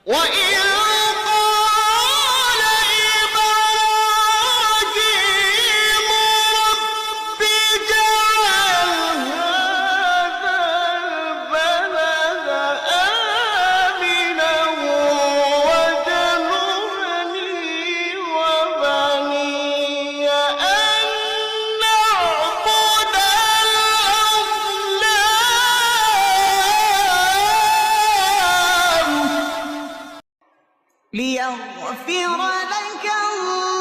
وإذ قال إبراهيم رب اجعل هذا البلد آمنا واجنبني وبني أن نعبد الأصنام ليغفر لك الله